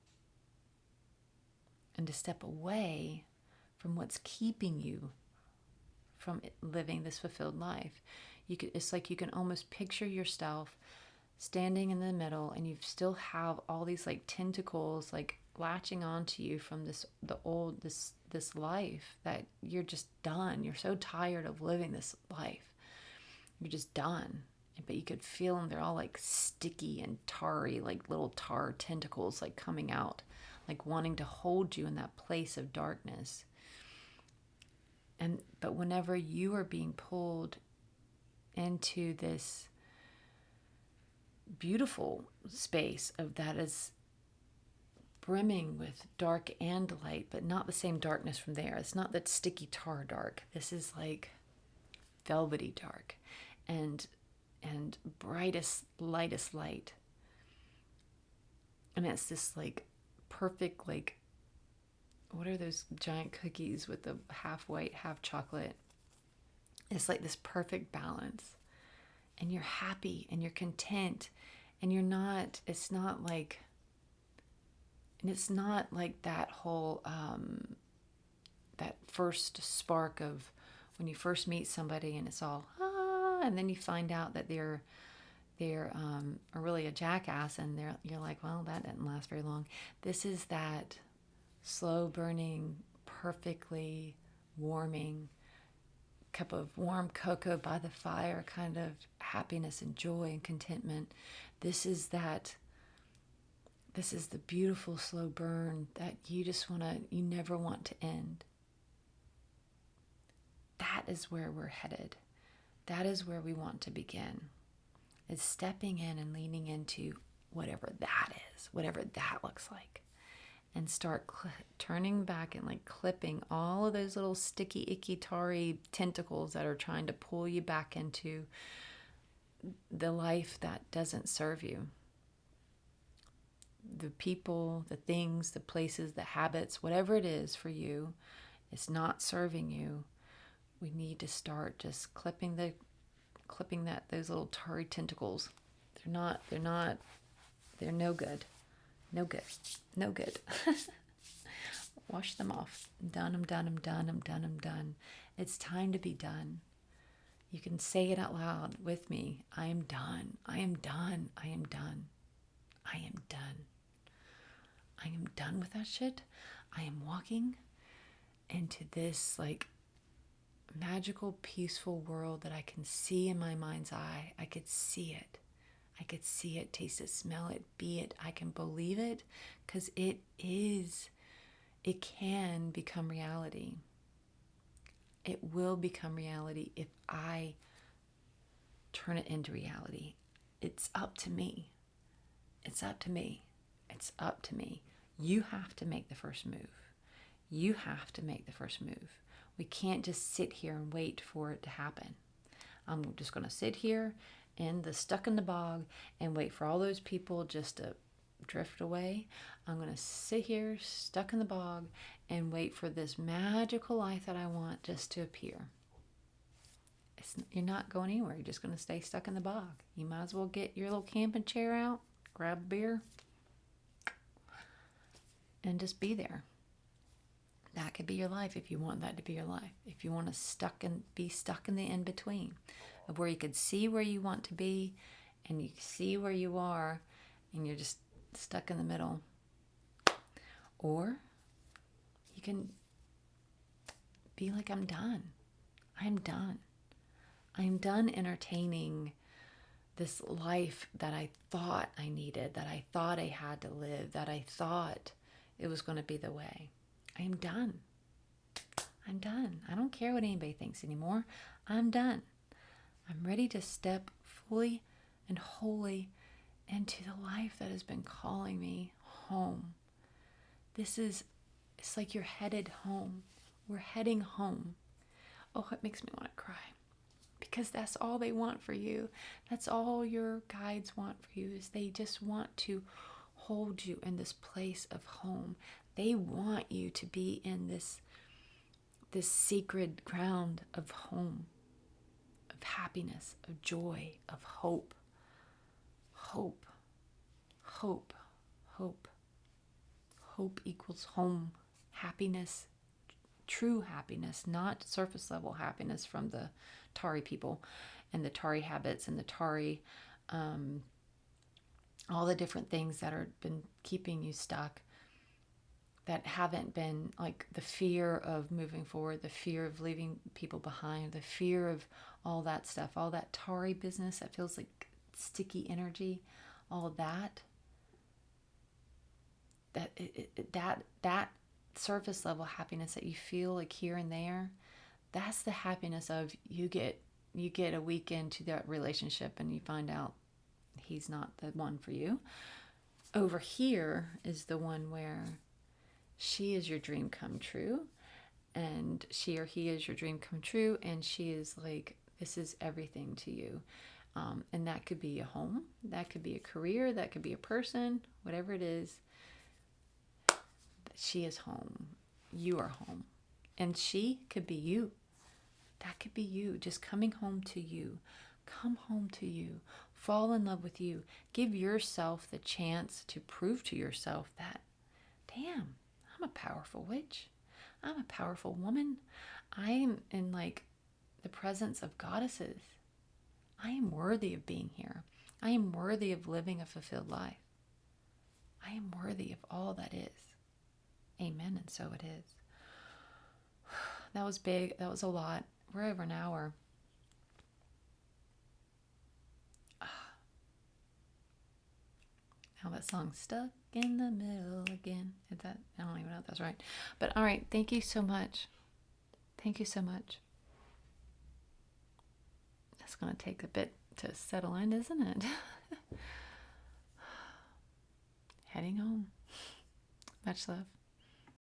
And to step away from what's keeping you from living this fulfilled life. It's like you can almost picture yourself standing in the middle, and you still have all these like tentacles like latching onto you from this life that you're just done. You're so tired of living this life. You're just done. But you could feel them. They're all like sticky and tarry, like little tar tentacles like coming out, like wanting to hold you in that place of darkness. But whenever you are being pulled into this beautiful space of that is brimming with dark and light, but not the same darkness from there. It's not that sticky tar dark. This is like velvety dark and brightest, lightest light. And it's this like perfect, like, what are those giant cookies with the half white, half chocolate? It's like this perfect balance. And you're happy and you're content, and it's not like that whole, that first spark of when you first meet somebody and it's all, and then you find out that they're are really a jackass, and you're like, well, that didn't last very long. This is that slow burning, perfectly warming cup of warm cocoa by the fire kind of happiness and joy and contentment. This is the beautiful slow burn that you never want to end. That is where we're headed. That is where we want to begin. It's stepping in and leaning into whatever that is, whatever that looks like. And start turning back and like clipping all of those little sticky, icky, tarry tentacles that are trying to pull you back into the life that doesn't serve you. The people, the things, the places, the habits, whatever it is for you, it's not serving you. We need to start just clipping those little tarry tentacles. They're no good. No good. No good. Wash them off. I'm done. I'm done. It's time to be done. You can say it out loud with me. I am done. I am done. I am done. I am done. I am done with that shit. I am walking into this like magical, peaceful world that I can see in my mind's eye. I could see it. I could see it, taste it, smell it, be it. I can believe it because it can become reality. It will become reality if I turn it into reality. It's up to me. It's up to me. It's up to me. You have to make the first move. You have to make the first move. We can't just sit here and wait for it to happen. I'm just going to sit here stuck in the bog and wait for all those people just to drift away. I'm going to sit here stuck in the bog and wait for this magical life that I want just to appear. You're not going anywhere. You're just going to stay stuck in the bog. You might as well get your little camping chair out, grab a beer, and just be there. That could be your life if you want that to be your life. If you want to be stuck in the in-between of where you could see where you want to be and you see where you are and you're just stuck in the middle. Or you can be like, I'm done. I'm done. I'm done entertaining this life that I thought I needed, that I thought I had to live, that I thought it was going to be the way. I am done. I'm done. I don't care what anybody thinks anymore. I'm done. I'm ready to step fully and wholly into the life that has been calling me home. It's like you're headed home. We're heading home. Oh, it makes me want to cry. Because that's all they want for you. That's all your guides want for you, is they just want to hold you in this place of home. They want you to be in this sacred ground of home, of happiness, of joy, of hope. Hope, hope, hope. Hope equals home. Happiness, true happiness, not surface level happiness from the Tari people and the Tari habits and the Tari, all the different things that are been keeping you stuck, that haven't been like the fear of moving forward, the fear of leaving people behind, the fear of all that stuff, all that Tari business that feels like sticky energy, all of that. That surface level happiness that you feel like here and there, that's the happiness of you get a week into that relationship and you find out he's not the one for you. Over here is the one where she is your dream come true, and she or he is your dream come true, and she is like, this is everything to you. And that could be a home, that could be a career, that could be a person, whatever it is. She is home. You are home. And she could be you. That could be you, just coming home to you. Come home to you. Fall in love with you. Give yourself the chance to prove to yourself that, damn, I'm a powerful witch. I'm a powerful woman. I'm in like the presence of goddesses. I am worthy of being here. I am worthy of living a fulfilled life. I am worthy of all that is. Amen, and so it is. That was big. That was a lot. We're over an hour. Now that song's stuck in the middle again. Is that? I don't even know if that's right. But all right, thank you so much. Thank you so much. That's going to take a bit to settle in, isn't it? Heading home. Much love.